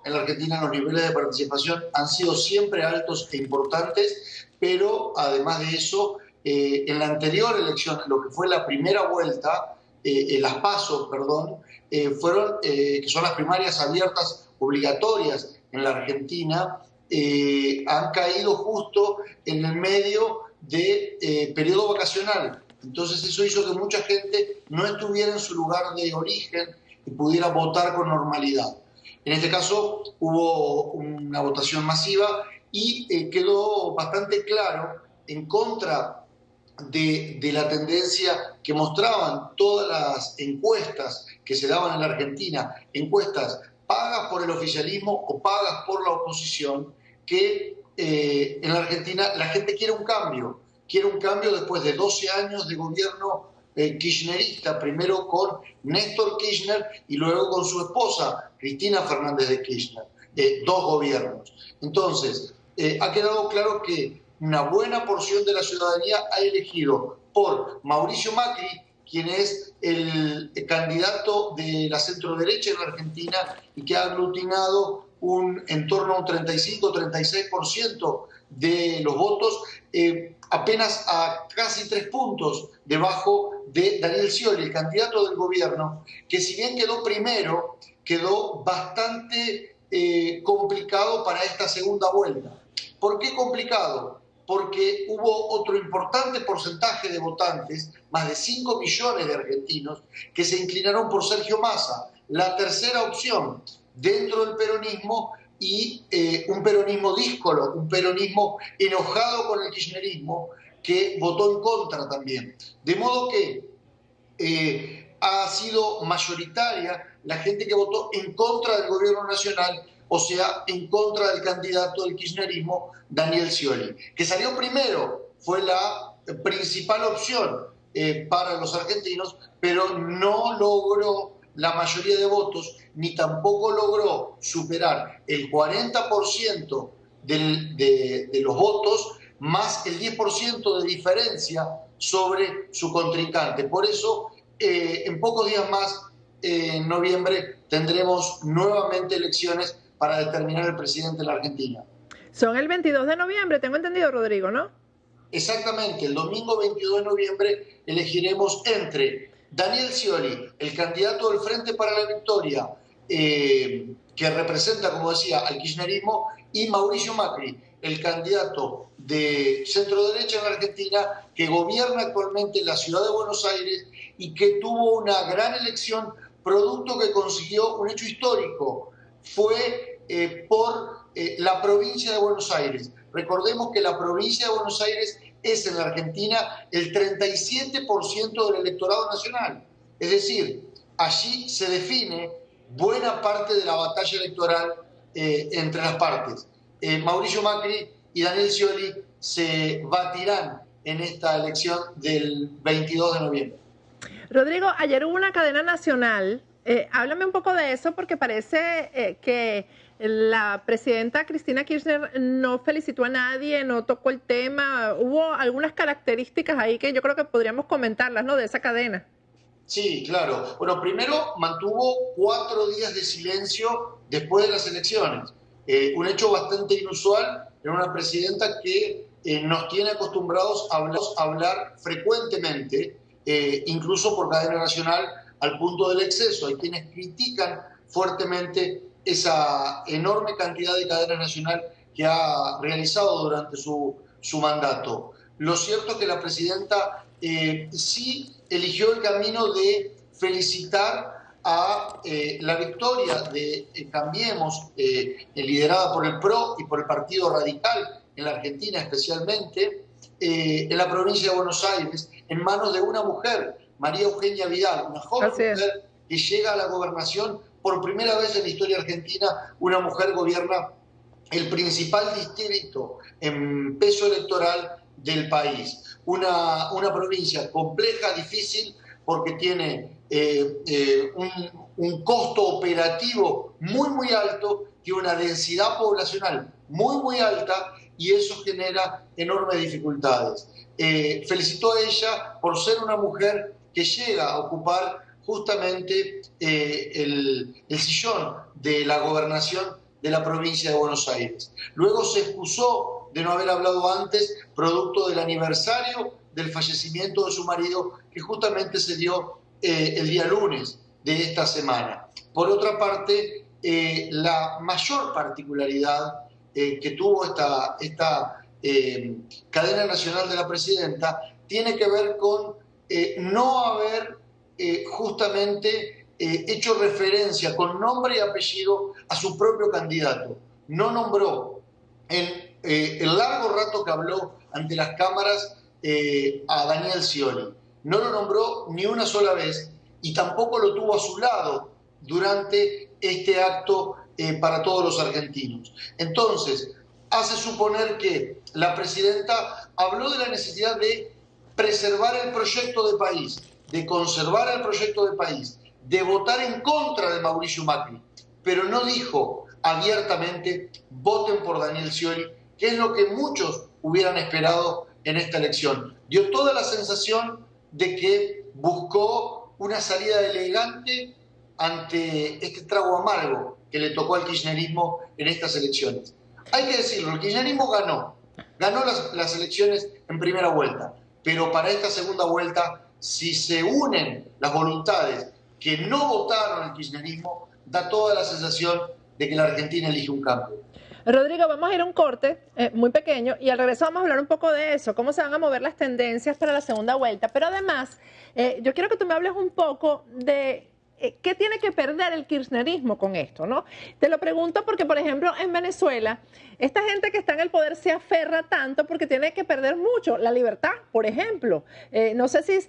En la Argentina los niveles de participación han sido siempre altos e importantes, pero además de eso, en la anterior elección, lo que fue la primera vuelta, las PASO, perdón, que son las primarias abiertas obligatorias en la Argentina, han caído justo en el medio de periodo vacacional. Entonces eso hizo que mucha gente no estuviera en su lugar de origen y pudiera votar con normalidad. En este caso hubo una votación masiva y quedó bastante claro en contra de la tendencia que mostraban todas las encuestas que se daban en la Argentina, encuestas pagas por el oficialismo o pagas por la oposición, que en la Argentina la gente quiere un cambio después de 12 años de gobierno kirchnerista, primero con Néstor Kirchner y luego con su esposa, Cristina Fernández de Kirchner, dos gobiernos. Entonces, ha quedado claro que una buena porción de la ciudadanía ha elegido por Mauricio Macri, quien es el candidato de la centro-derecha en la Argentina y que ha aglutinado en torno a un 35-36% de los votos, apenas a casi 3 puntos debajo de Daniel Scioli, el candidato del gobierno, que si bien quedó primero, quedó bastante complicado para esta segunda vuelta. ¿Por qué complicado? Porque hubo otro importante porcentaje de votantes, más de 5 millones de argentinos, que se inclinaron por Sergio Massa, la tercera opción dentro del peronismo, y un peronismo díscolo, un peronismo enojado con el kirchnerismo, que votó en contra también. De modo que ha sido mayoritaria la gente que votó en contra del gobierno nacional, o sea, en contra del candidato del kirchnerismo, Daniel Scioli, que salió primero, fue la principal opción para los argentinos, pero no logró la mayoría de votos, ni tampoco logró superar el 40% de los votos, más el 10% de diferencia sobre su contrincante. Por eso, en pocos días más, en noviembre, tendremos nuevamente elecciones para determinar el presidente de la Argentina. Son el 22 de noviembre, tengo entendido, Rodrigo, ¿no? Exactamente, el domingo 22 de noviembre elegiremos entre Daniel Scioli, el candidato del Frente para la Victoria, que representa, como decía, al kirchnerismo, y Mauricio Macri, el candidato de centro-derecha en la Argentina, que gobierna actualmente en la ciudad de Buenos Aires y que tuvo una gran elección, producto que consiguió un hecho histórico. Fue por la provincia de Buenos Aires. Recordemos que la provincia de Buenos Aires es en la Argentina el 37% del electorado nacional. Es decir, allí se define buena parte de la batalla electoral entre las partes. Mauricio Macri y Daniel Scioli se batirán en esta elección del 22 de noviembre. Rodrigo, ayer hubo una cadena nacional. Háblame un poco de eso, porque parece que la presidenta Cristina Kirchner no felicitó a nadie, no tocó el tema. Hubo algunas características ahí que yo creo que podríamos comentarlas, ¿no?, de esa cadena. Sí, claro. Bueno, primero mantuvo 4 días de silencio después de las elecciones. Un hecho bastante inusual en una presidenta que nos tiene acostumbrados a hablar frecuentemente, incluso por cadena nacional, al punto del exceso. Hay quienes critican fuertemente esa enorme cantidad de cadena nacional que ha realizado durante su mandato. Lo cierto es que la presidenta sí eligió el camino de felicitar a la victoria de Cambiemos, liderada por el PRO y por el Partido Radical en la Argentina especialmente, en la provincia de Buenos Aires, en manos de una mujer, María Eugenia Vidal, una joven mujer que llega a la gobernación por primera vez en la historia argentina. Una mujer gobierna el principal distrito en peso electoral del país. Una provincia compleja, difícil, porque tiene un costo operativo muy alto, tiene una densidad poblacional muy alta, y eso genera enormes dificultades. Felicitó a ella por ser una mujer que llega a ocupar justamente el sillón de la gobernación de la provincia de Buenos Aires. Luego se excusó de no haber hablado antes, producto del aniversario del fallecimiento de su marido, que justamente se dio el día lunes de esta semana. Por otra parte, la mayor particularidad que tuvo esta cadena nacional de la presidenta tiene que ver con no haber justamente hecho referencia con nombre y apellido a su propio candidato. No nombró en el largo rato que habló ante las cámaras a Daniel Scioli. No lo nombró ni una sola vez y tampoco lo tuvo a su lado durante este acto para todos los argentinos. Entonces, hace suponer que la presidenta habló de la necesidad de preservar el proyecto de país, de conservar el proyecto de país, de votar en contra de Mauricio Macri, pero no dijo abiertamente voten por Daniel Scioli, que es lo que muchos hubieran esperado en esta elección. Dio toda la sensación de que buscó una salida elegante ante este trago amargo que le tocó al kirchnerismo en estas elecciones. Hay que decirlo, el kirchnerismo ganó las elecciones en primera vuelta, pero para esta segunda vuelta, si se unen las voluntades que no votaron al kirchnerismo, da toda la sensación de que la Argentina elige un cambio. Rodrigo, vamos a ir a un corte muy pequeño y al regreso vamos a hablar un poco de eso, cómo se van a mover las tendencias para la segunda vuelta. Pero además, yo quiero que tú me hables un poco de qué tiene que perder el kirchnerismo con esto, ¿no? Te lo pregunto porque, por ejemplo, en Venezuela, esta gente que está en el poder se aferra tanto porque tiene que perder mucho, la libertad, por ejemplo. No sé si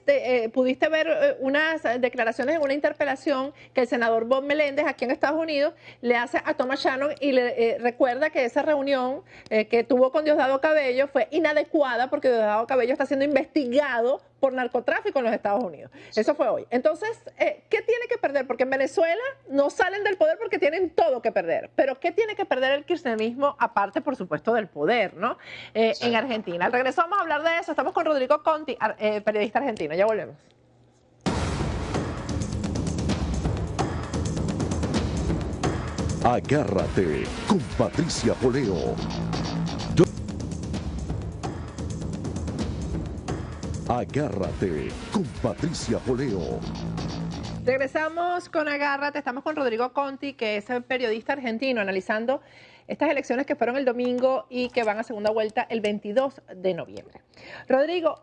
pudiste ver unas declaraciones en una interpelación que el senador Bob Meléndez aquí en Estados Unidos le hace a Thomas Shannon y le recuerda que esa reunión que tuvo con Diosdado Cabello fue inadecuada porque Diosdado Cabello está siendo investigado por narcotráfico en los Estados Unidos. Eso fue hoy. Entonces, ¿qué tiene que perder? Porque en Venezuela no salen del poder porque tienen todo que perder. Pero ¿qué tiene que perder el kirchnerismo aparte, por supuesto, del poder, ¿no? Sí. En Argentina. Al regreso vamos a hablar de eso. Estamos con Rodrigo Conti, periodista argentino. Ya volvemos. Agárrate con Patricia Poleo. Agárrate con Patricia Poleo. Regresamos con Agárrate, estamos con Rodrigo Conti, que es el periodista argentino, analizando estas elecciones que fueron el domingo y que van a segunda vuelta el 22 de noviembre. Rodrigo,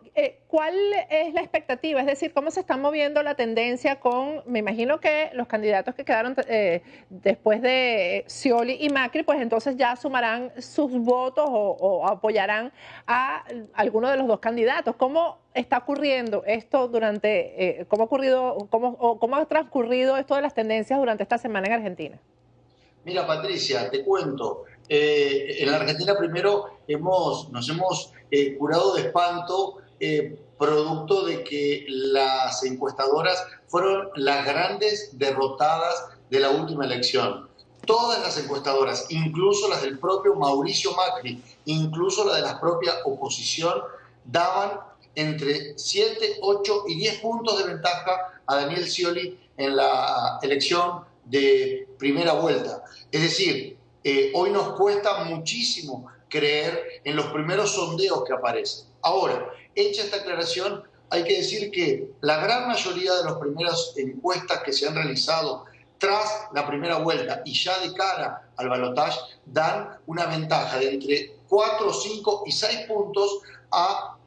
¿cuál es la expectativa? Es decir, ¿cómo se está moviendo la tendencia con, me imagino que los candidatos que quedaron después de Scioli y Macri, pues entonces ya sumarán sus votos o apoyarán a alguno de los dos candidatos? ¿Cómo está ocurriendo esto durante, cómo ha transcurrido esto de las tendencias durante esta semana en Argentina? Mira, Patricia, te cuento. En la Argentina primero nos hemos curado de espanto producto de que las encuestadoras fueron las grandes derrotadas de la última elección. Todas las encuestadoras, incluso las del propio Mauricio Macri, incluso la de la propia oposición, daban entre 7, 8 y 10 puntos de ventaja a Daniel Scioli en la elección de primera vuelta. Es decir, hoy nos cuesta muchísimo creer en los primeros sondeos que aparecen. Ahora, hecha esta aclaración, hay que decir que la gran mayoría de las primeras encuestas que se han realizado tras la primera vuelta y ya de cara al balotaje dan una ventaja de entre 4, 5 y 6 puntos a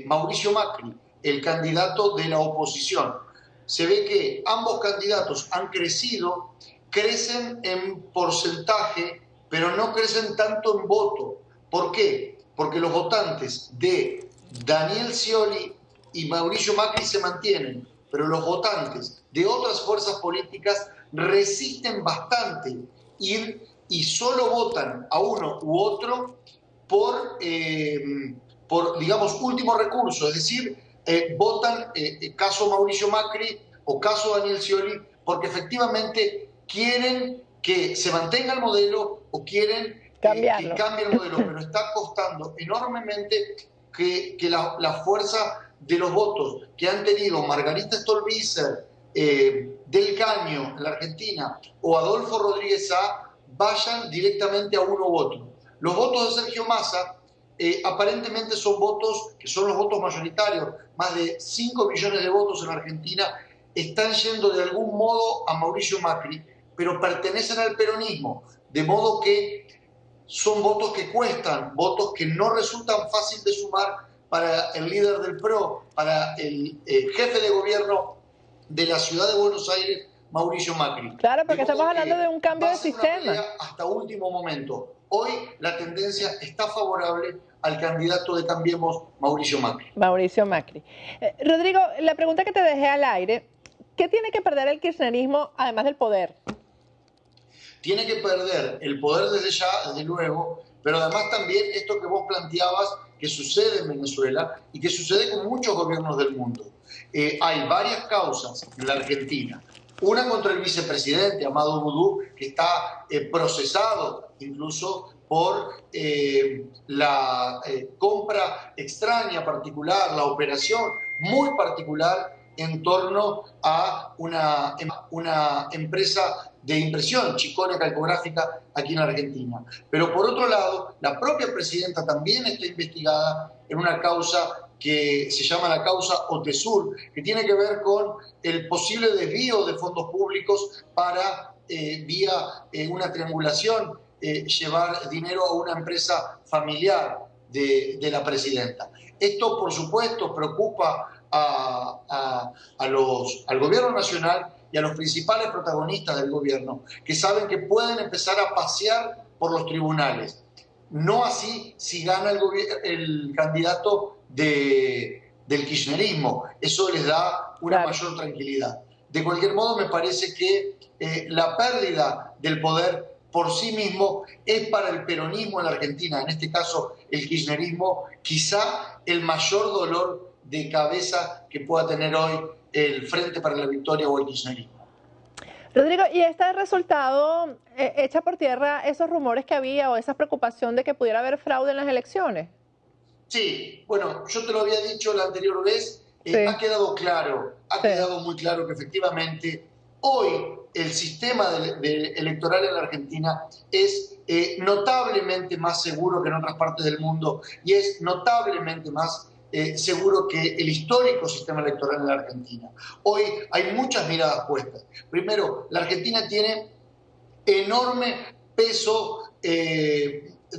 Mauricio Macri, el candidato de la oposición. Se ve que ambos candidatos han crecido, crecen en porcentaje, pero no crecen tanto en voto. ¿Por qué? Porque los votantes de Daniel Scioli y Mauricio Macri se mantienen, pero los votantes de otras fuerzas políticas resisten bastante y solo votan a uno u otro por digamos, último recurso, es decir, votan caso Mauricio Macri o caso Daniel Scioli porque efectivamente quieren que se mantenga el modelo o quieren que cambie el modelo, pero está costando enormemente que la fuerza de los votos que han tenido Margarita Stolbizer, Del Caño en la Argentina o Adolfo Rodríguez Sá vayan directamente a uno u otro. Los votos de Sergio Massa aparentemente son votos que son los votos mayoritarios, más de 5 millones de votos en Argentina están yendo de algún modo a Mauricio Macri, pero pertenecen al peronismo, de modo que son votos que cuestan, votos que no resultan fácil de sumar para el líder del PRO, para el jefe de gobierno de la ciudad de Buenos Aires, Mauricio Macri. Claro, porque estamos hablando de un cambio de sistema. Hasta último momento. Hoy la tendencia está favorable al candidato de Cambiemos, Mauricio Macri. Mauricio Macri. Rodrigo, la pregunta que te dejé al aire, ¿qué tiene que perder el kirchnerismo además del poder? Tiene que perder el poder desde ya, desde luego, pero además también esto que vos planteabas que sucede en Venezuela y que sucede con muchos gobiernos del mundo. Hay varias causas en la Argentina. Una contra el vicepresidente, Amado Boudou, que está procesado incluso por la compra extraña particular, la operación muy particular en torno a una empresa de impresión, Chicone Calcográfica, aquí en la Argentina. Pero por otro lado, la propia presidenta también está investigada en una causa que se llama la causa Otesur, que tiene que ver con el posible desvío de fondos públicos para, vía una triangulación, llevar dinero a una empresa familiar de la presidenta. Esto, por supuesto, preocupa al gobierno nacional y a los principales protagonistas del gobierno, que saben que pueden empezar a pasear por los tribunales. No así si gana el candidato del kirchnerismo. Eso les da una mayor tranquilidad. De cualquier modo, me parece que la pérdida del poder por sí mismo es para el peronismo en la Argentina, en este caso el kirchnerismo, quizá el mayor dolor de cabeza que pueda tener hoy el Frente para la Victoria o el kirchnerismo. Rodrigo, ¿y este resultado echa por tierra esos rumores que había o esa preocupación de que pudiera haber fraude en las elecciones? Sí, bueno, yo te lo había dicho la anterior vez, Sí. Ha quedado claro, quedado muy claro que efectivamente hoy el sistema electoral en la Argentina es notablemente más seguro que en otras partes del mundo y es notablemente más seguro que el histórico sistema electoral en la Argentina. Hoy hay muchas miradas puestas. Primero, la Argentina tiene enorme peso,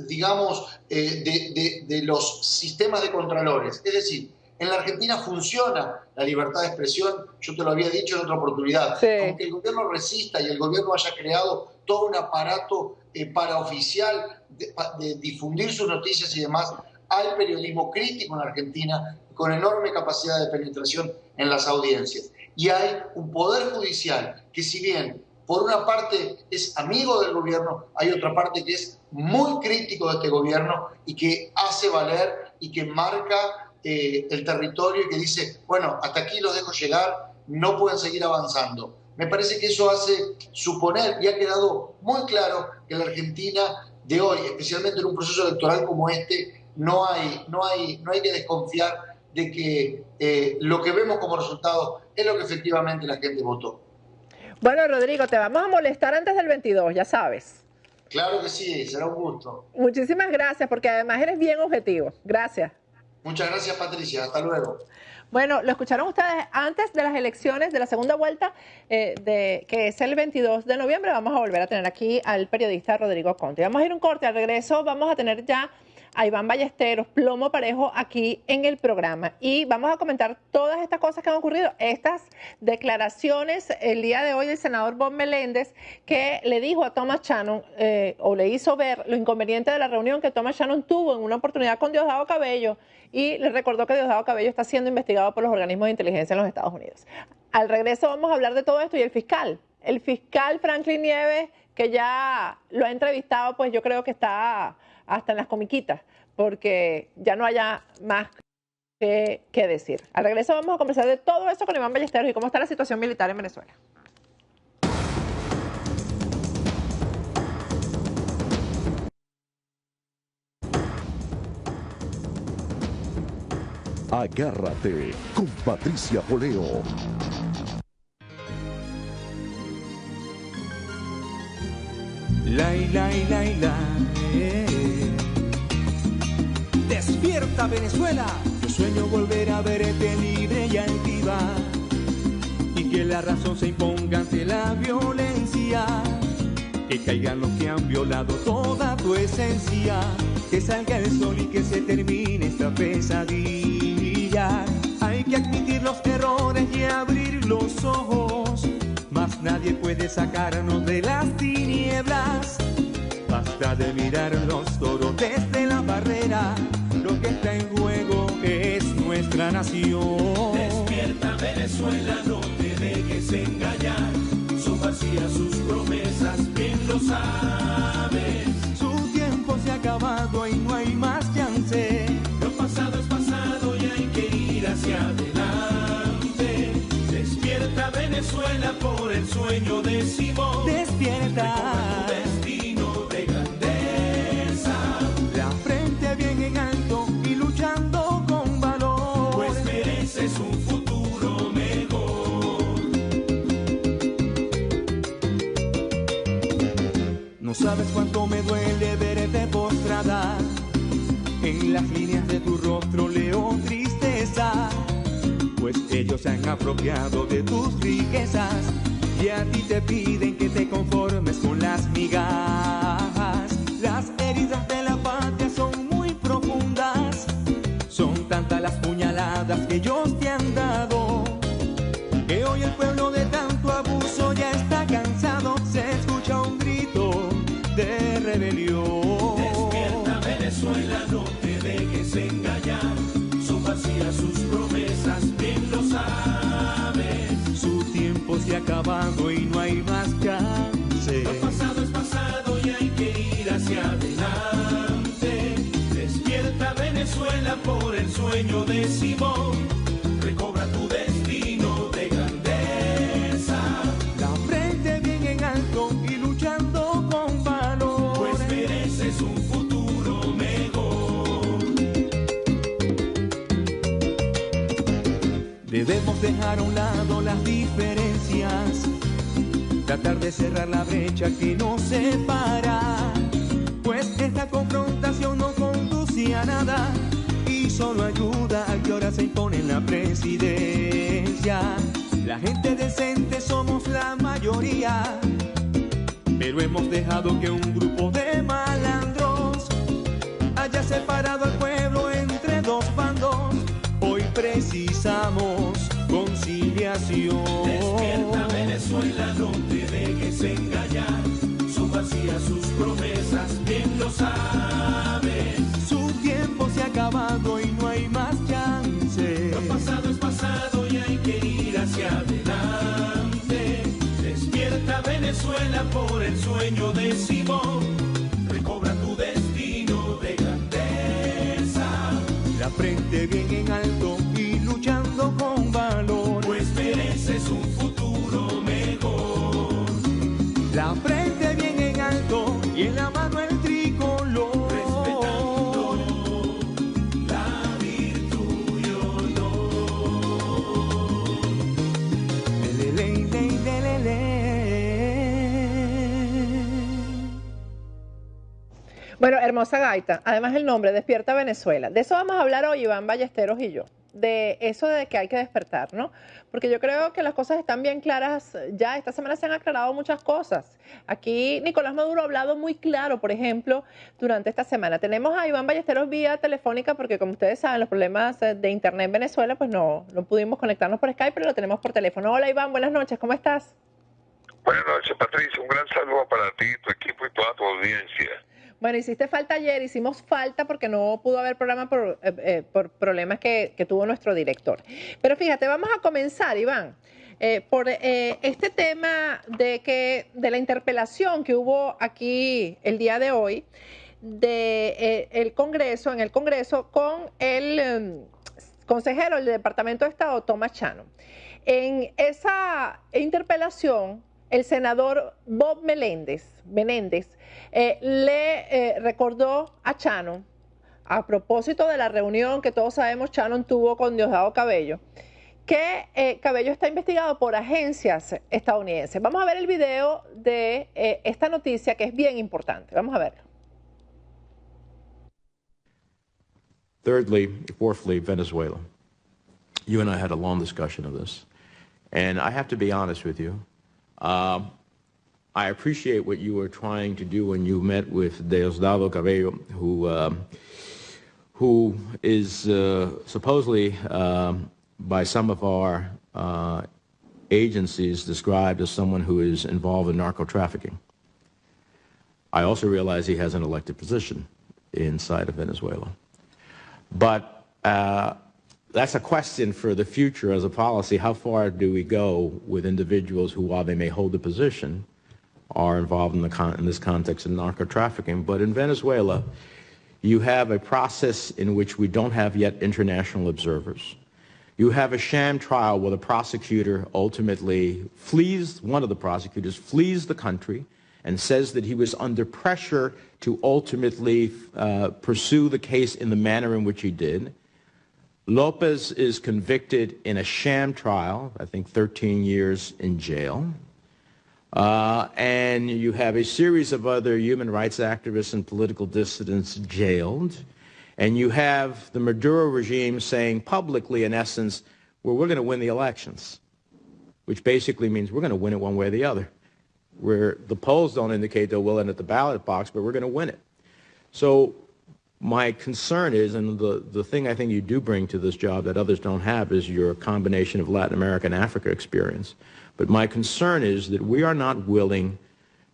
digamos, de los sistemas de contralores. Es decir, en la Argentina funciona la libertad de expresión, yo te lo había dicho en otra oportunidad. Sí. Aunque el gobierno resista y el gobierno haya creado todo un aparato paraoficial de difundir sus noticias y demás, hay periodismo crítico en Argentina con enorme capacidad de penetración en las audiencias. Y hay un poder judicial que, si bien por una parte es amigo del gobierno, hay otra parte que es muy crítico de este gobierno y que hace valer y que marca el territorio y que dice, bueno, hasta aquí los dejo llegar, no pueden seguir avanzando. Me parece que eso hace suponer, y ha quedado muy claro, que en la Argentina de hoy, especialmente en un proceso electoral como este, no hay que desconfiar de que lo que vemos como resultado es lo que efectivamente la gente votó. Bueno, Rodrigo, te vamos a molestar antes del 22, ya sabes. Claro que sí, será un gusto. Muchísimas gracias, porque además eres bien objetivo. Gracias. Muchas gracias, Patricia. Hasta luego. Bueno, lo escucharon ustedes antes de las elecciones de la segunda vuelta, que es el 22 de noviembre. Vamos a volver a tener aquí al periodista Rodrigo Conte. Vamos a ir un corte. Al regreso vamos a tener ya a Iván Ballesteros, plomo parejo, aquí en el programa. Y vamos a comentar todas estas cosas que han ocurrido, estas declaraciones el día de hoy del senador Bob Meléndez, que le dijo a Thomas Shannon, o le hizo ver lo inconveniente de la reunión que Thomas Shannon tuvo en una oportunidad con Diosdado Cabello, y le recordó que Diosdado Cabello está siendo investigado por los organismos de inteligencia en los Estados Unidos. Al regreso vamos a hablar de todo esto y el fiscal Franklin Nieves, que ya lo ha entrevistado, pues yo creo que está hasta en las comiquitas, porque ya no haya más que decir. Al regreso vamos a conversar de todo eso con Iván Ballesteros y cómo está la situación militar en Venezuela. Agárrate con Patricia Poleo. Despierta Venezuela, yo sueño volver a verte libre y altiva, y que la razón se imponga ante la violencia, que caigan los que han violado toda tu esencia, que salga el sol y que se termine esta pesadilla. Hay que admitir los errores y abrir los ojos, mas nadie puede sacarnos de las tinieblas. Basta de mirar los toros desde la barrera, lo que está en juego es nuestra nación. Despierta Venezuela, no te dejes engañar, son vacías sus promesas, bien lo sabes. Su tiempo se ha acabado y no hay más chance. Lo pasado es pasado y hay que ir hacia adelante. Despierta Venezuela por el sueño de Simón. Despierta. Recobra tu destino de grandeza. La frente bien en alto y luchando con valor, pues mereces un futuro mejor. No sabes cuánto me duele verte postrada, en las líneas de tu rostro leo tristeza, pues ellos se han apropiado de tus riquezas y a ti te piden que te conformes con las migajas. Las heridas de la patria son muy profundas, son tantas las puñaladas que ellos te han dado, que hoy el pueblo de tanto abuso ya está cansado. Se escucha un grito de rebelión. Despierta Venezuela, no te dejes engañar, son vacías sus promesas, bien lo sabes. Su tiempo se ha acabado y no hay más chance. Lo pasado es pasado y hay que ir hacia adelante. Despierta Venezuela por el sueño de Simón. Recobra tu destino de grandeza. La frente bien en alto y luchando con valor, pues mereces un futuro mejor. Debemos dejar a un lado las diferencias, tratar de cerrar la brecha que nos separa, pues esta confrontación no conduce a nada y solo ayuda a que ahora se impone en la presidencia. La gente decente somos la mayoría, pero hemos dejado que un grupo de malandros haya separado al pueblo entre dos bandos. Hoy precisamos conciliación. Despierta Venezuela, no te dejes engañar, son vacías sus promesas, bien lo sabes. Su tiempo se ha acabado y no hay más chance. Lo pasado es pasado y hay que ir hacia adelante. Despierta Venezuela por el sueño de Simón. Recobra tu destino de grandeza. La frente bien en alto y luchando con valor, pues mereces un futuro mejor. La frente bien en alto y en la mano el tricolor, respetando la virtud y honor. Bueno, hermosa gaita. Además el nombre, Despierta Venezuela. De eso vamos a hablar hoy, Iván Ballesteros y yo. De eso de que hay que despertar, ¿no? Porque yo creo que las cosas están bien claras ya. Esta semana se han aclarado muchas cosas. Aquí Nicolás Maduro ha hablado muy claro, por ejemplo, durante esta semana. Tenemos a Iván Ballesteros vía telefónica porque, como ustedes saben, los problemas de internet en Venezuela, pues no pudimos conectarnos por Skype, pero lo tenemos por teléfono. Hola Iván, buenas noches, ¿cómo estás? Buenas noches, Patricia. Un gran saludo para ti, tu equipo y toda tu audiencia. Bueno, hiciste falta ayer, hicimos falta porque no pudo haber programa por problemas que tuvo nuestro director. Pero fíjate, vamos a comenzar, Iván, por este tema de la interpelación que hubo aquí el día de hoy en el Congreso con el consejero del Departamento de Estado, Tomás Chano. En esa interpelación, el senador Bob Menéndez le recordó a Chano, a propósito de la reunión que todos sabemos Chano tuvo con Diosdado Cabello, que Cabello está investigado por agencias estadounidenses. Vamos a ver el video de esta noticia que es bien importante. Vamos a verlo. Fourthly, Venezuela. You and I had a long discussion of this. And I have to be honest with you. I appreciate what you were trying to do when you met with Diosdado Cabello, who is supposedly, by some of our agencies, described as someone who is involved in narco trafficking. I also realize he has an elected position inside of Venezuela. But that's a question for the future as a policy. How far do we go with individuals who, while they may hold the position, are involved in this context of narco trafficking? But in Venezuela, you have a process in which we don't have yet international observers. You have a sham trial where the prosecutor ultimately flees, one of the prosecutors flees the country and says that he was under pressure to ultimately pursue the case in the manner in which he did. Lopez is convicted in a sham trial, I think 13 years in jail. And you have a series of other human rights activists and political dissidents jailed. And you have the Maduro regime saying publicly, in essence, well, we're going to win the elections, which basically means we're going to win it one way or the other. Where the polls don't indicate they'll win at the ballot box, but we're going to win it. So my concern is, and the thing I think you do bring to this job that others don't have, is your combination of Latin America and Africa experience. But my concern is that we are not willing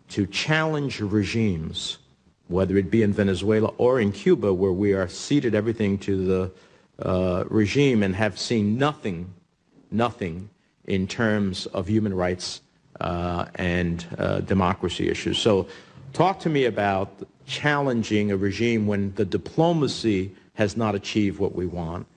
to challenge regimes, whether it be in Venezuela or in Cuba, where we are ceded everything to the regime and have seen nothing in terms of human rights and democracy issues. So talk to me about challenging a regime when the diplomacy has not achieved what we want.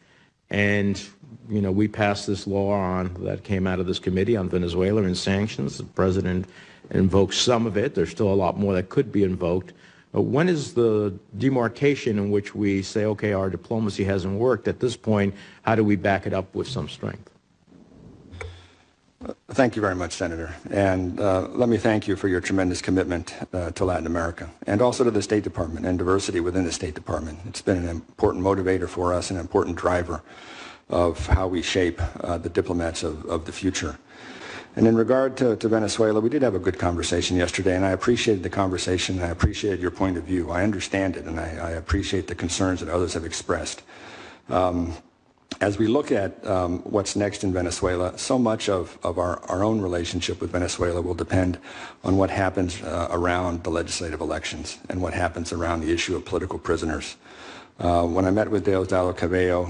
And, you know, we passed this law on that came out of this committee on Venezuela and sanctions. The president invoked some of it. There's still a lot more that could be invoked. When is the demarcation in which we say, okay, our diplomacy hasn't worked? At this point, how do we back it up with some strength? Thank you very much, Senator. And let me thank you for your tremendous commitment to Latin America and also to the State Department and diversity within the State Department. It's been an important motivator for us, an important driver of how we shape the diplomats of the future. And in regard to Venezuela, we did have a good conversation yesterday, and I appreciated the conversation, and I appreciated your point of view. I understand it, and I appreciate the concerns that others have expressed. As we look at what's next in Venezuela, so much of our own relationship with Venezuela will depend on what happens around the legislative elections and what happens around the issue of political prisoners. When I met with Diosdado Cabello,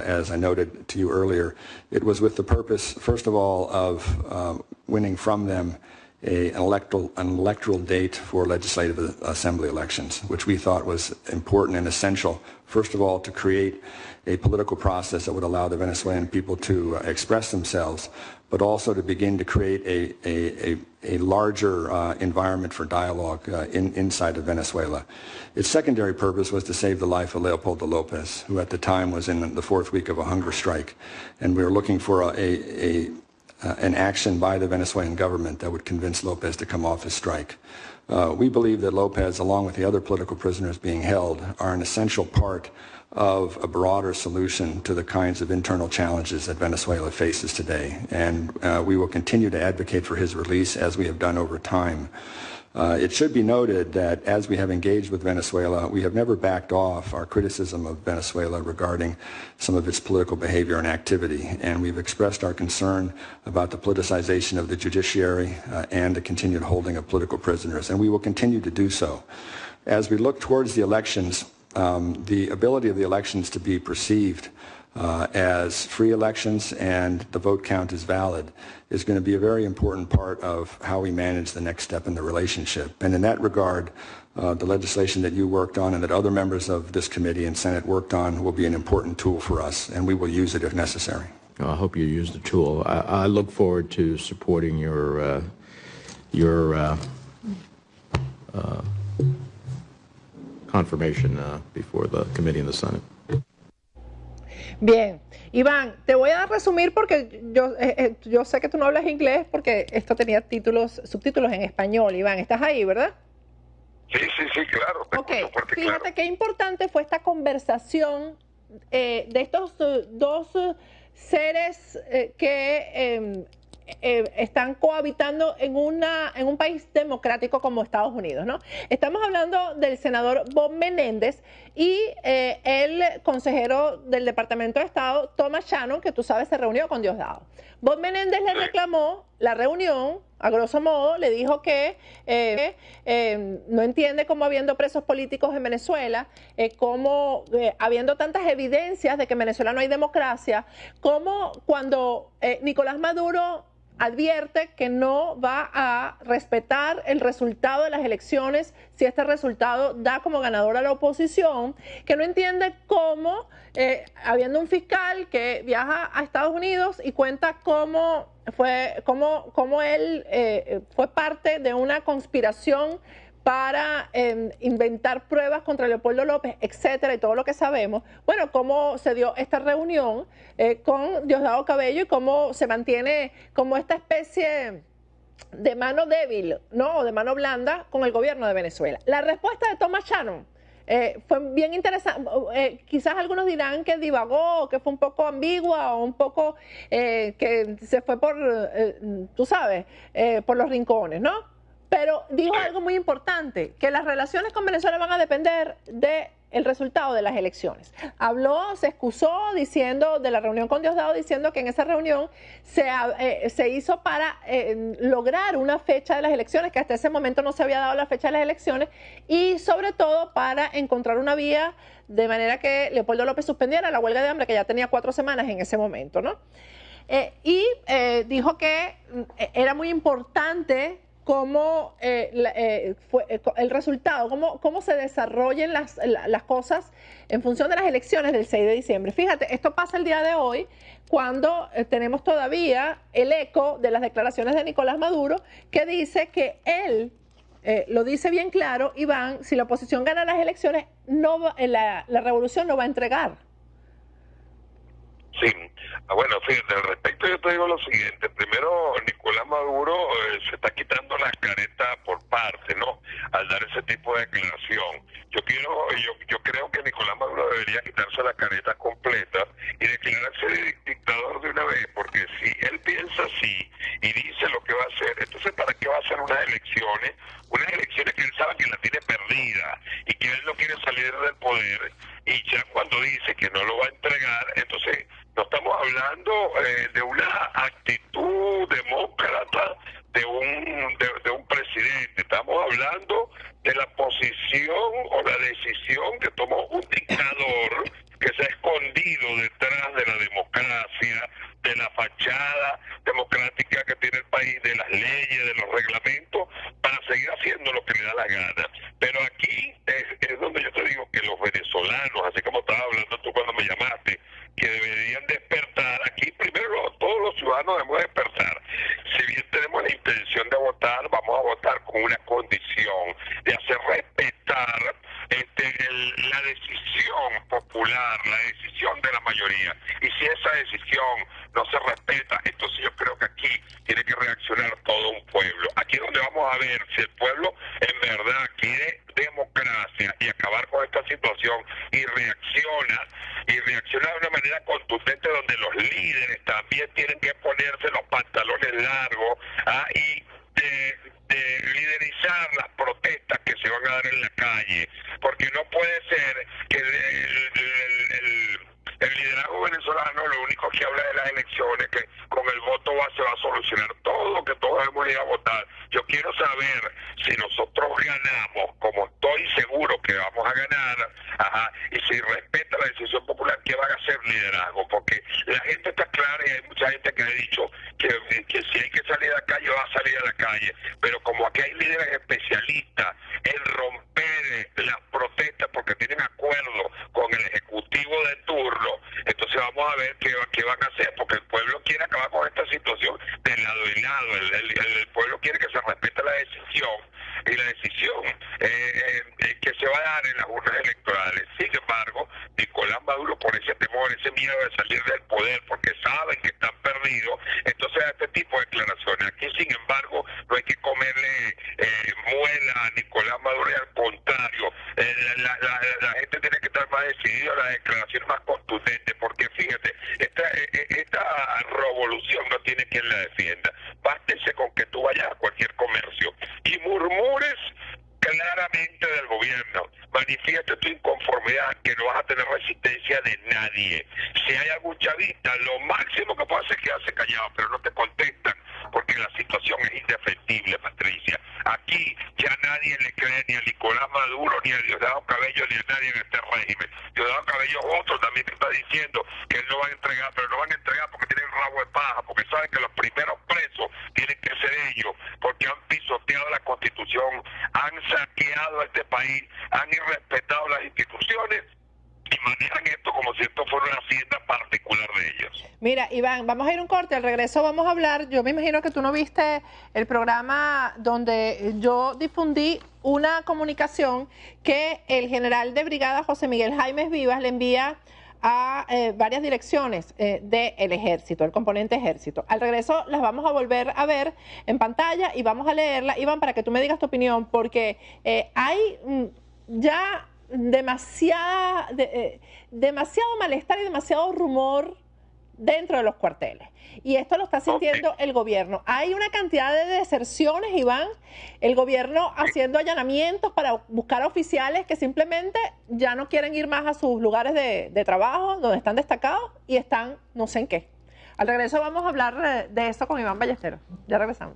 as I noted to you earlier, it was with the purpose, first of all, of winning from them an electoral date for legislative assembly elections, which we thought was important and essential, first of all, to create a political process that would allow the Venezuelan people to express themselves, but also to begin to create a larger environment for dialogue inside of Venezuela. Its secondary purpose was to save the life of Leopoldo Lopez, who at the time was in the fourth week of a hunger strike. And we were looking for an action by the Venezuelan government that would convince Lopez to come off his strike. We believe that Lopez, along with the other political prisoners being held, are an essential part of a broader solution to the kinds of internal challenges that Venezuela faces today. And we will continue to advocate for his release as we have done over time. It should be noted that as we have engaged with Venezuela, we have never backed off our criticism of Venezuela regarding some of its political behavior and activity. And we've expressed our concern about the politicization of the judiciary and the continued holding of political prisoners. And we will continue to do so. As we look towards the elections, the ability of the elections to be perceived as free elections and the vote count is valid is going to be a very important part of how we manage the next step in the relationship. And in that regard, the legislation that you worked on and that other members of this committee and Senate worked on will be an important tool for us, and we will use it if necessary. I hope you use the tool. I look forward to supporting your confirmation before the committee and the Senate. Bien, Iván, te voy a resumir porque yo sé que tú no hablas inglés porque esto tenía subtítulos en español. Iván, ¿estás ahí, verdad? Sí, claro. Ok, fíjate qué importante fue esta conversación de estos dos seres que están cohabitando en un país democrático como Estados Unidos, ¿no? Estamos hablando del senador Bob Menéndez y el consejero del Departamento de Estado, Thomas Shannon, que tú sabes se reunió con Diosdado. Bob Menéndez le reclamó la reunión, a grosso modo, le dijo que no entiende cómo habiendo presos políticos en Venezuela, cómo habiendo tantas evidencias de que en Venezuela no hay democracia, cómo cuando Nicolás Maduro advierte que no va a respetar el resultado de las elecciones si este resultado da como ganador a la oposición, que no entiende cómo, habiendo un fiscal que viaja a Estados Unidos y cuenta cómo él fue parte de una conspiración para inventar pruebas contra Leopoldo López, etcétera, y todo lo que sabemos. Bueno, cómo se dio esta reunión con Diosdado Cabello y cómo se mantiene como esta especie de mano débil, ¿no? O de mano blanda con el gobierno de Venezuela. La respuesta de Thomas Shannon fue bien interesante. Quizás algunos dirán que divagó, que fue un poco ambigua o un poco que se fue por, tú sabes, por los rincones, ¿no? Pero dijo algo muy importante, que las relaciones con Venezuela van a depender del resultado de las elecciones. Habló, se excusó diciendo de la reunión con Diosdado, diciendo que en esa reunión se hizo para lograr una fecha de las elecciones, que hasta ese momento no se había dado la fecha de las elecciones, y sobre todo para encontrar una vía de manera que Leopoldo López suspendiera la huelga de hambre, que ya tenía 4 semanas en ese momento, ¿no? Dijo que era muy importante cómo fue el resultado, cómo se desarrollen las cosas en función de las elecciones del 6 de diciembre. Fíjate, esto pasa el día de hoy, cuando tenemos todavía el eco de las declaraciones de Nicolás Maduro, que dice que él, lo dice bien claro, Iván, si la oposición gana las elecciones, la revolución no va a entregar. Sí, bueno, fíjate, al respecto yo te digo lo siguiente. Primero, Nicolás Maduro se está quitando la careta por parte, ¿no? Al dar ese tipo de declaración. Yo creo que Nicolás Maduro debería quitarse la careta completa y declararse dictador de una vez, porque si él piensa así y dice lo que va a hacer, entonces ¿para qué va a hacer unas elecciones? Unas elecciones que él sabe que la tiene perdida y que él no quiere salir del poder, y ya cuando dice que no lo va a entregar, entonces no estamos hablando de una actitud demócrata de un presidente, estamos hablando de la posición o la decisión que tomó un dictador que se ha escondido detrás de la democracia, de la fachada democrática que tiene el país, de las leyes, de los reglamentos, para seguir haciendo lo que le da la gana. Pero aquí es donde yo te digo que los venezolanos, así como estabas hablando tú cuando me llamaste, que deberían despertar. Aquí primero todos los ciudadanos debemos despertar. Si bien tenemos la intención de votar, vamos a votar con una condición de hacer respetar la decisión popular, la decisión de la mayoría. Y si esa decisión no se respeta, entonces yo creo que aquí tiene que reaccionar todo un pueblo. Aquí es donde vamos a ver si el pueblo en verdad quiere democracia y acabar con esta situación y reacciona de una manera contundente, donde los líderes también tienen que ponerse los pantalones largos y de liderizar las protestas que se van a dar en la calle, porque no puede ser que el liderazgo venezolano lo único que habla de las elecciones, que con el voto se va a solucionar todo, que todos debemos ir a votar. Yo quiero saber si nosotros ganamos, como estoy seguro que vamos a ganar, y si respeta la decisión popular, ¿qué van a hacer liderazgo? Porque la gente está clara y hay mucha gente que ha dicho que si hay que salir a la calle, va a salir a la calle. Pero como aquí hay líderes especialistas en romper las protestas porque tienen acuerdo con el ejecutivo de turno, entonces vamos a ver qué van a hacer, porque el pueblo quiere acabar con esta situación de lado y lado. El pueblo quiere que se respete la decisión, y la decisión que se va a dar en las urnas electorales. Sin embargo, Nicolás Maduro, por ese temor, ese miedo miedo de salir del poder porque saben que están perdidos, entonces a este tipo de declaraciones. Aquí, sin embargo, no hay que comerle muela a Nicolás Maduro, y al contrario, la gente tiene que estar más decidida, la declaración más contundente, porque fíjate, esta revolución no tiene quien la defienda. Bástese con que tú vayas a cualquier comercio y murmures claramente del gobierno, manifiesta tu inconformidad, que no vas a tener resistencia de nadie. Si hay algún chavista, lo máximo que puede hacer es quedarse callado, pero no te contestan, porque la situación es indefendible, Patricia. Aquí ya nadie le cree ni a Nicolás Maduro, ni a Diosdado Cabello, ni a nadie en este régimen. Diosdado Cabello otro también te está diciendo que él no va a entregar, pero no van a entregar porque tienen rabo de paja, porque saben que los primeros presos tienen que ser ellos, porque han pisoteado la Constitución, han saqueado a este país, han irrespetado las instituciones y manejan esto como si esto fuera una hacienda particular de ellos. Mira, Iván, vamos a ir un corte, al regreso vamos a hablar, yo me imagino que tú no viste el programa donde yo difundí una comunicación que el general de brigada José Miguel Jaimes Vivas le envía a varias direcciones del ejército, el componente ejército. Al regreso las vamos a volver a ver en pantalla y vamos a leerla, Iván, para que tú me digas tu opinión, porque hay ya demasiado malestar y demasiado rumor dentro de los cuarteles. Y esto lo está sintiendo el gobierno. Hay una cantidad de deserciones, Iván, el gobierno haciendo allanamientos para buscar oficiales que simplemente ya no quieren ir más a sus lugares de trabajo, donde están destacados, y están no sé en qué. Al regreso vamos a hablar de eso con Iván Ballesteros. Ya regresamos.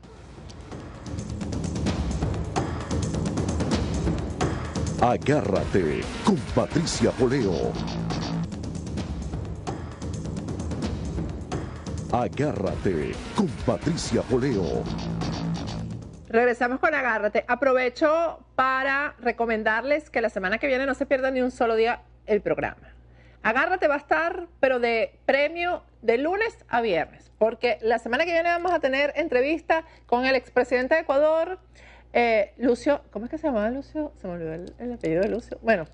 Agárrate con Patricia Poleo. Agárrate con Patricia Poleo. Regresamos con Agárrate. Aprovecho para recomendarles que la semana que viene no se pierdan ni un solo día el programa. Agárrate va a estar, pero de premio de lunes a viernes, porque la semana que viene vamos a tener entrevista con el expresidente de Ecuador, Lucio. ¿Cómo es que se llamaba Lucio? Se me olvidó el apellido de Lucio. Bueno,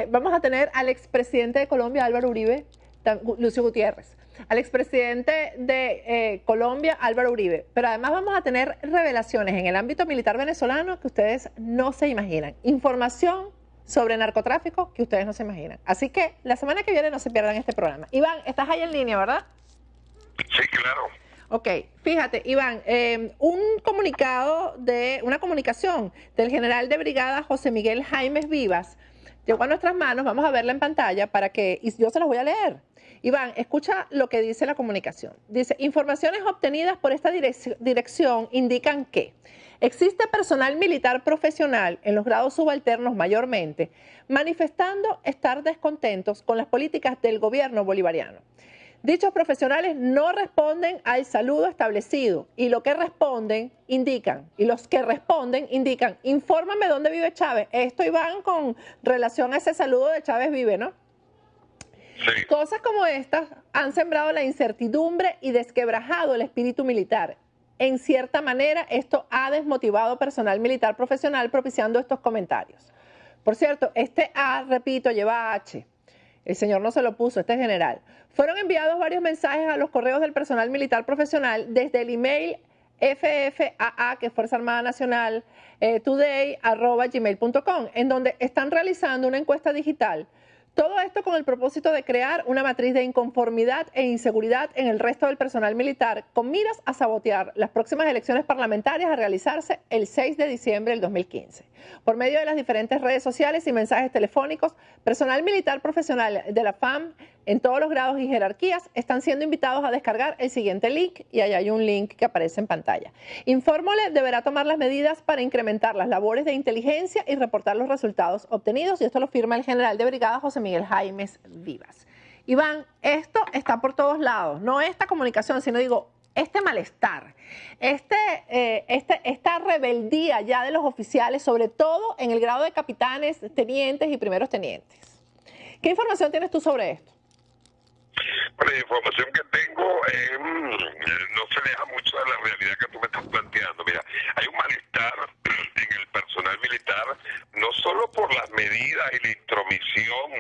vamos a tener al expresidente de Colombia, Álvaro Uribe, Lucio Gutiérrez. Al expresidente de Colombia, Álvaro Uribe. Pero además vamos a tener revelaciones en el ámbito militar venezolano que ustedes no se imaginan. Información sobre narcotráfico que ustedes no se imaginan. Así que la semana que viene no se pierdan este programa. Iván, estás ahí en línea, ¿verdad? Sí, claro. Ok, fíjate, Iván, una comunicación del general de brigada José Miguel Jaimes Vivas llegó a nuestras manos. Vamos a verla en pantalla y yo se las voy a leer. Iván, escucha lo que dice la comunicación. Dice, informaciones obtenidas por esta dirección indican que existe personal militar profesional en los grados subalternos mayormente, manifestando estar descontentos con las políticas del gobierno bolivariano. Dichos profesionales no responden al saludo establecido y los que responden indican, infórmame dónde vive Chávez. Esto, Iván, con relación a ese saludo de Chávez vive, ¿no? Sí. Cosas como estas han sembrado la incertidumbre y desquebrajado el espíritu militar. En cierta manera, esto ha desmotivado personal militar profesional propiciando estos comentarios. Por cierto, este A, repito, lleva H. El señor no se lo puso, este es general. Fueron enviados varios mensajes a los correos del personal militar profesional desde el email FFAA, que es Fuerza Armada Nacional, today@gmail.com, en donde están realizando una encuesta digital. Todo esto con el propósito de crear una matriz de inconformidad e inseguridad en el resto del personal militar, con miras a sabotear las próximas elecciones parlamentarias a realizarse el 6 de diciembre del 2015. Por medio de las diferentes redes sociales y mensajes telefónicos, personal militar profesional de la FAM en todos los grados y jerarquías están siendo invitados a descargar el siguiente link, y ahí hay un link que aparece en pantalla. Infórmole deberá tomar las medidas para incrementar las labores de inteligencia y reportar los resultados obtenidos, y esto lo firma el general de brigada José Miguel Jaimes Vivas. Iván, esto está por todos lados, no esta comunicación, sino digo, este malestar, esta rebeldía ya de los oficiales, sobre todo en el grado de capitanes, tenientes y primeros tenientes. ¿Qué información tienes tú sobre esto? Bueno, la información que tengo no se aleja mucho de la realidad que tú me estás planteando. Mira, hay un malestar en el personal militar militar, no solo por las medidas y la intromisión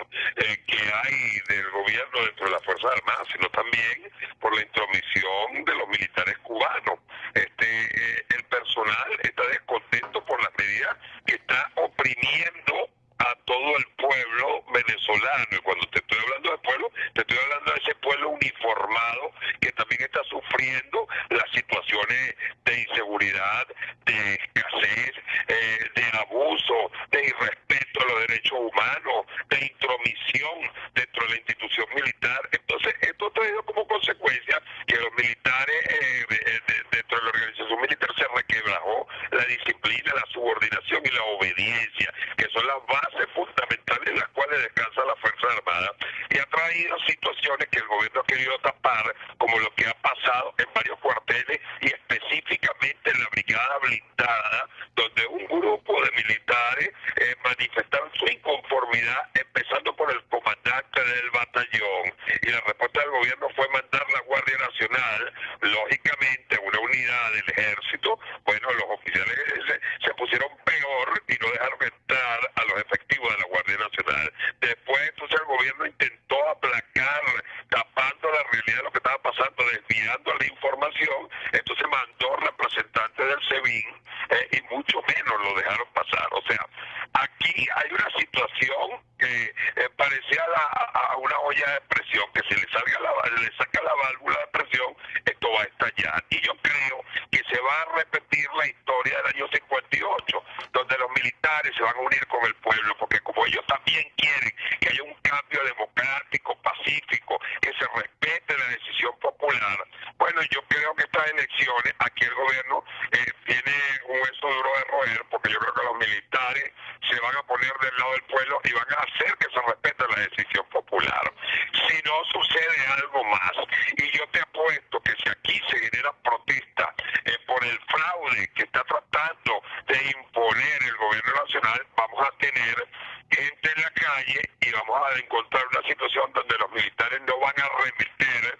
que hay del gobierno dentro de las Fuerzas Armadas, sino también por la intromisión de los militares cubanos. El personal está descontento por las medidas que está oprimiendo a todo el pueblo venezolano. Y cuando te estoy hablando de pueblo, te estoy hablando de ese pueblo uniformado que también está sufriendo las situaciones de inseguridad, de escasez, de abuso, de irrespeto a los derechos humanos, de intromisión dentro de la institución militar. Entonces, esto ha traído como consecuencia que los militares dentro de la organización militar se requebrajó la disciplina, la subordinación y la obediencia, que son las bases fundamentales en las cuales descansa la Fuerza Armada, y ha traído situaciones que el gobierno ha querido tapar, como lo que ha pasado en varios cuarteles y específicamente en la brigada blindada, donde un grupo de militares manifestaron su inconformidad, empezando por el comandante del batallón, y la respuesta del gobierno fue mandar la Guardia Nacional, lógicamente una unidad del ejército. Bueno, los oficiales se pusieron peor y no dejaron entrar a los efectivos de la Guardia Nacional. Después, entonces, el gobierno intentó aplacar, tapando la realidad de lo que estaba pasando, desviando la información. Entonces mandó representantes del SEBIN y mucho menos lo dejaron pasar. O sea, aquí hay una situación que parecía a una olla de presión, que si le saca la válvula de presión, esto va a estallar. Y yo creo que se va a repetir la historia del año 58, donde los militares se van a unir con el pueblo, porque como ellos también quieren que haya un cambio democrático, pacífico, que se respete la decisión popular. Bueno, yo creo que estas elecciones, aquí el gobierno tiene un hueso duro de roer, porque yo creo que los militares se van a poner del lado del pueblo y van a hacer que se respete la decisión popular. Si no sucede algo más, y yo te apuesto que si aquí se generan protestas por el fraude que está tratando de imponer el gobierno nacional, vamos a tener gente en la calle y vamos a encontrar una situación donde los militares no van a arremeter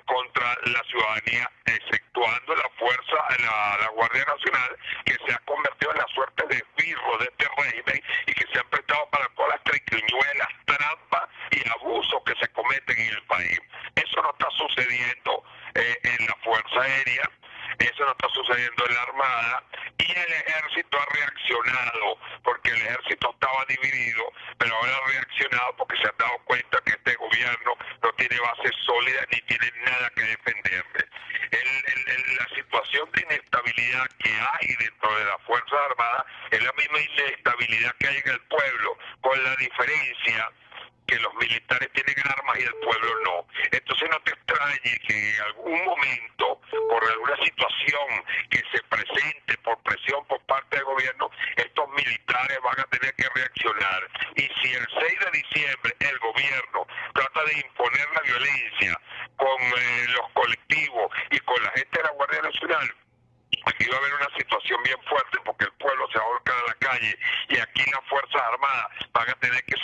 contra la ciudadanía, exceptuando la fuerza, la Guardia Nacional, que se ha convertido en la suerte de esbirro de este régimen y que se han prestado para todas las triquiñuelas, trampas y abusos que se cometen en el país. Eso no está sucediendo en la Fuerza Aérea, eso no está sucediendo en la Armada, y el ejército ha reaccionado, porque el ejército estaba dividido, pero ahora ha reaccionado porque se han dado cuenta que este gobierno no tiene bases sólidas ni tiene nada que defenderle. La situación de inestabilidad que hay dentro de las Fuerzas Armadas es la misma inestabilidad que hay en el pueblo, con la diferencia que los militares tienen armas y el pueblo no. Entonces no te extrañe que en algún momento, por alguna situación que se presente, por presión por parte del gobierno, estos militares van a tener que reaccionar. Y si el 6 de diciembre el gobierno trata de imponer la violencia con los colectivos y con la gente de la Guardia Nacional, aquí va a haber una situación bien fuerte, porque el pueblo se va a volcar a la calle y aquí las Fuerzas Armadas van a tener que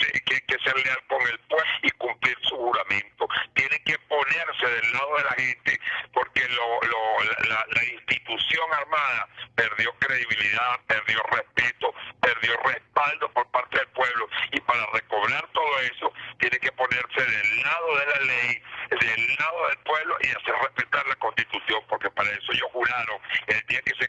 ser leal con el pueblo y cumplir su juramento. Tienen que ponerse del lado de la gente, porque la institución armada perdió credibilidad, perdió respeto, perdió respaldo por parte del pueblo, y para recobrar todo eso tiene que ponerse del lado de la ley, del lado del pueblo, y hacer respetar la Constitución, porque para eso ellos juraron el día que se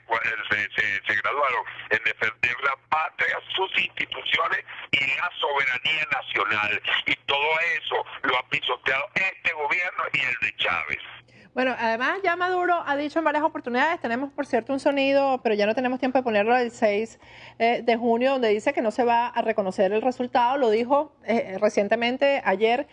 graduaron, en defender la patria, sus instituciones y la soberanía nacional. Y todo eso lo ha pisoteado este gobierno y el de Chávez. Bueno, además ya Maduro ha dicho en varias oportunidades, tenemos por cierto un sonido, pero ya no tenemos tiempo de ponerlo, el 6 de junio, donde dice que no se va a reconocer el resultado. Lo dijo recientemente, ayer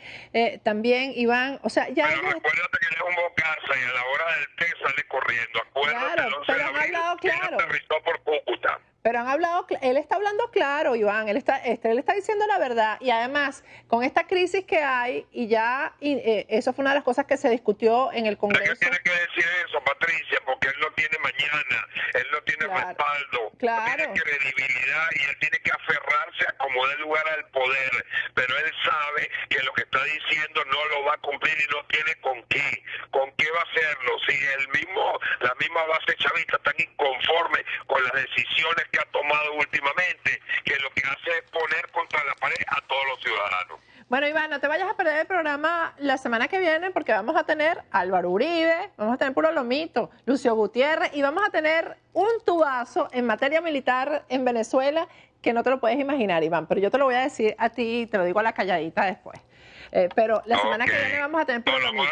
también, Iván. O sea, ya pero recuérdate que él es un bocaza y a la hora del té sale corriendo. Acuérdate, claro, pero han hablado claro. Él aterrizó por Cúcuta. Pero han hablado, él está hablando claro, Iván, él está diciendo la verdad, y además con esta crisis que hay, y ya eso fue una de las cosas que se discutió en el Congreso. Él tiene que decir eso, Patricia, porque él no tiene mañana, él no tiene respaldo, no tiene credibilidad, y él tiene que aferrarse a como dé lugar al poder, pero él sabe que lo que está diciendo no lo va a cumplir y no tiene con qué va a hacerlo. Si la misma base chavista tan inconforme con las decisiones que ha tomado últimamente, que lo que hace es poner contra la pared a todos los ciudadanos. Bueno, Iván, no te vayas a perder el programa la semana que viene porque vamos a tener a Álvaro Uribe, vamos a tener Puro Lomito, Lucio Gutiérrez y vamos a tener un tubazo en materia militar en Venezuela que no te lo puedes imaginar, Iván, pero yo te lo voy a decir a ti y te lo digo a la calladita después. Pero la semana que viene vamos a tener Puro Lomito. No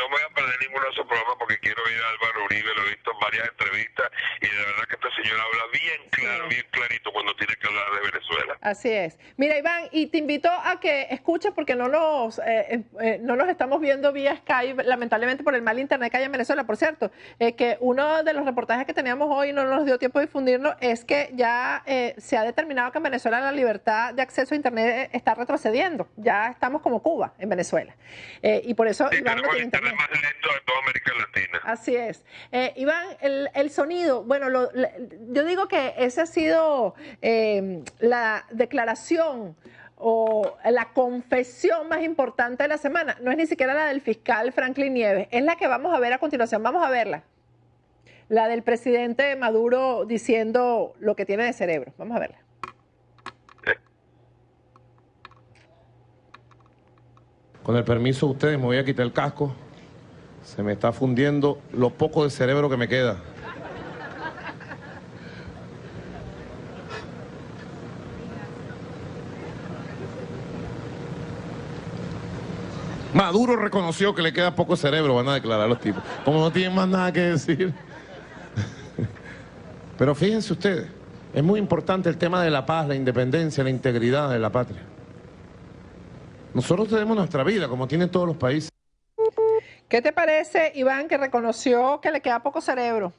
me voy a perder ninguno de esos programas porque quiero ir a Álvaro Uribe, lo he visto en varias entrevistas y de verdad que este señor habla bien claro, bien clarito cuando tiene que hablar de Venezuela. Así es. Mira, Iván, y te invito a que escuches porque no nos estamos viendo vía Skype, lamentablemente por el mal internet que hay en Venezuela. Por cierto, que uno de los reportajes que teníamos hoy no nos dio tiempo de difundirlo es que ya se ha determinado que en Venezuela la libertad de acceso a internet está retrocediendo. Ya estamos como Cuba en Venezuela. Y por eso sí, Iván no tiene internet más lento de toda América Latina. Así es. Iván, el sonido, bueno, yo digo que esa ha sido la declaración o la confesión más importante de la semana. No es ni siquiera la del fiscal Franklin Nieves, es la que vamos a ver a continuación. Vamos a verla. La del presidente Maduro diciendo lo que tiene de cerebro. Vamos a verla. Con el permiso de ustedes me voy a quitar el casco. Se me está fundiendo lo poco de cerebro que me queda. Maduro reconoció que le queda poco cerebro, van a declarar los tipos. Como no tienen más nada que decir. Pero fíjense ustedes, es muy importante el tema de la paz, la independencia, la integridad de la patria. Nosotros tenemos nuestra vida, como tienen todos los países. ¿Qué te parece, Iván, que reconoció que le queda poco cerebro?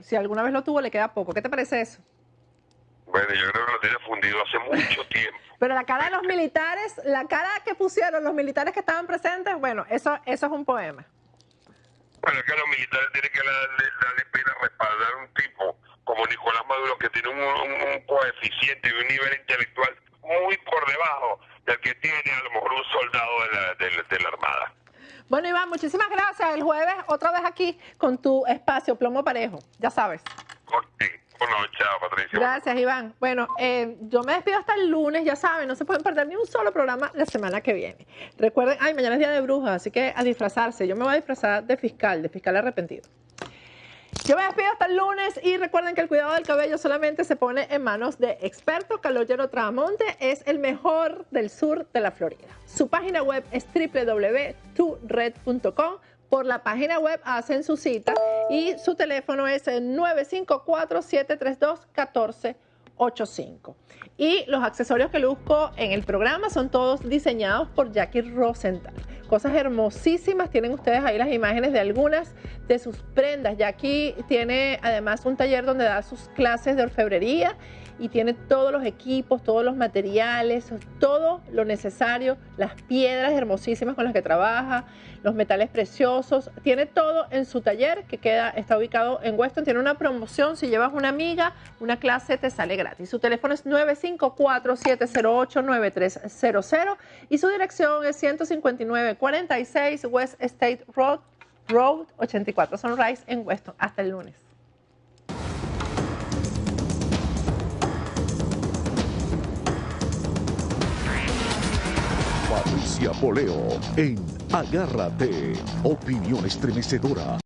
Si alguna vez lo tuvo, le queda poco. ¿Qué te parece eso? Bueno, yo creo que lo tiene fundido hace mucho tiempo. Pero la cara de los militares, la cara que pusieron los militares que estaban presentes, bueno, eso es un poema. Bueno, es que los militares tienen que darle pena respaldar a un tipo como Nicolás Maduro, que tiene un coeficiente y un nivel intelectual muy por debajo del que tiene a lo mejor un soldado de la Armada. Bueno, Iván, muchísimas gracias. El jueves otra vez aquí con tu espacio Plomo Parejo, ya sabes. Okay. Bueno, chao, Patricia. Gracias, Iván. Bueno, yo me despido hasta el lunes, ya saben, no se pueden perder ni un solo programa la semana que viene. Recuerden, mañana es Día de Brujas, así que a disfrazarse. Yo me voy a disfrazar de fiscal arrepentido. Yo me despido hasta el lunes y recuerden que el cuidado del cabello solamente se pone en manos de expertos. Calogero Tramonte es el mejor del sur de la Florida. Su página web es www.tured.com. Por la página web hacen su cita y su teléfono es 954-732-1485. Y los accesorios que luzco en el programa son todos diseñados por Jackie Rosenthal. Cosas hermosísimas, tienen ustedes ahí las imágenes de algunas de sus prendas. Jackie tiene además un taller donde da sus clases de orfebrería y tiene todos los equipos, todos los materiales, todo lo necesario, las piedras hermosísimas con las que trabaja, los metales preciosos, tiene todo en su taller que está ubicado en Weston. Tiene una promoción, si llevas una amiga, una clase te sale gratis. Su teléfono es 954-708-9300 y su dirección es 15946 West State Road 84 Sunrise en Weston. Hasta el lunes. Patricia Poleo en Agárrate, opinión estremecedora.